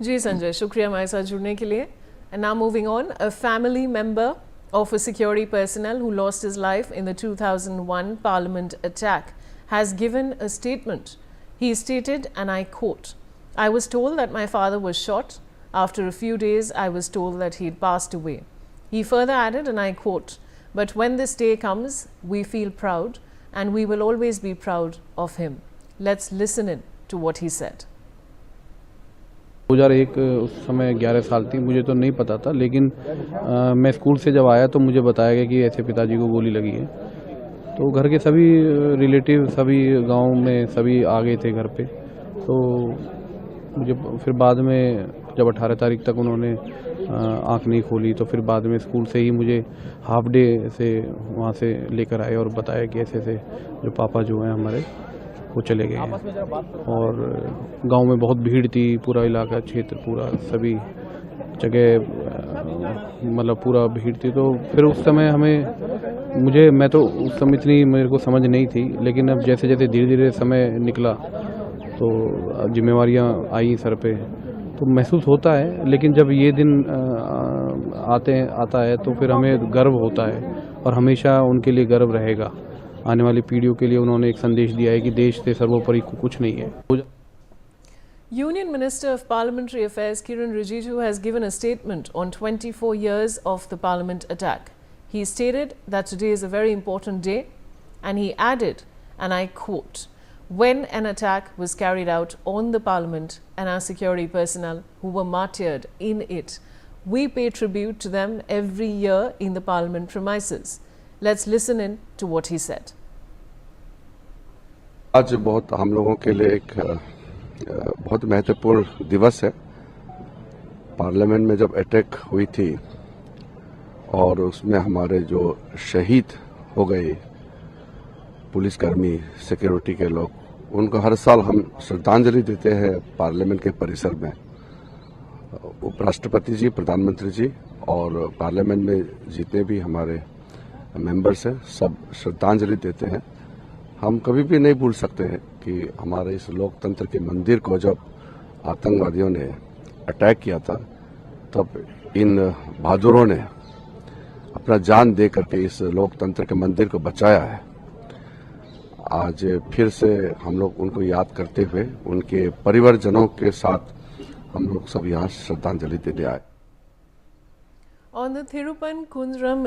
जी संजय, शुक्रिया हमारे साथ जुड़ने के लिए. And now moving on, a family member of a security personnel who lost his life in the 2001 Parliament attack has given a statement. He stated, and I quote, "I was told that my father was shot. After a few days, I was told that he had passed away." He further added, and I quote, "But when this day comes, we feel proud, and we will always be proud of him." Let's listen in to what he said. 2001 उस समय 11 साल थी, मुझे तो नहीं पता था, लेकिन मैं स्कूल से जब आया तो मुझे बताया गया कि ऐसे पिताजी को गोली लगी है। तो घर के सभी रिलेटिव, सभी गांव में सभी आ गए थे घर पे। तो मुझे फिर बाद में जब 18 तारीख तक उन्होंने आँख नहीं खोली, तो फिर बाद में स्कूल से ही मुझे हाफ डे से वहाँ से लेकर आए और बताया कि ऐसे ऐसे जो पापा जो हैं हमारे वो चले गए हैं। और गांव में बहुत भीड़ थी, पूरा इलाका क्षेत्र पूरा सभी जगह मतलब पूरा भीड़ थी। तो फिर उस समय मैं तो उस समय इतनी मेरे को समझ नहीं थी, लेकिन अब जैसे जैसे धीरे धीरे समय निकला तो जिम्मेवारियां आई सर पे, तो महसूस होता है। लेकिन जब ये दिन आता है तो फिर हमें गर्व होता है और हमेशा उनके लिए गर्व रहेगा। आने वाली पीढ़ियों के लिए उन्होंने एक संदेश दिया है कि देश से सर्वोपरि कुछ नहीं है। Union Minister of Parliamentary Affairs Kiren Rijiju has given a statement on 24 years of the Parliament attack. He stated that today is a very important day, and he added, and I quote, "When an attack was carried out on the Parliament and our security personnel who were martyred in it, we pay tribute to them every year in the Parliament premises." Let's listen in to what he said. आज बहुत हम लोगों के लिए एक बहुत महत्वपूर्ण दिवस है। पार्लियामेंट में जब अटैक हुई थी और उसमें हमारे जो शहीद हो गए पुलिसकर्मी, सिक्योरिटी के लोग, उनको हर साल हम श्रद्धांजलि देते हैं पार्लियामेंट के परिसर में। उपराष्ट्रपति जी, प्रधानमंत्री जी और पार्लियामेंट में जितने भी हमारे मेंबर्स हैं सब श्रद्धांजलि देते हैं। हम कभी भी नहीं भूल सकते हैं कि हमारे इस लोकतंत्र के मंदिर को जब आतंकवादियों ने अटैक किया था, तब इन बहादुरों ने अपना जान दे करके इस लोकतंत्र के मंदिर को बचाया है। आज फिर से हम लोग उनको याद करते हुए उनके परिवारजनों के साथ हम लोग सब यहाँ श्रद्धांजलि देने आए। On the Thirupan Kundram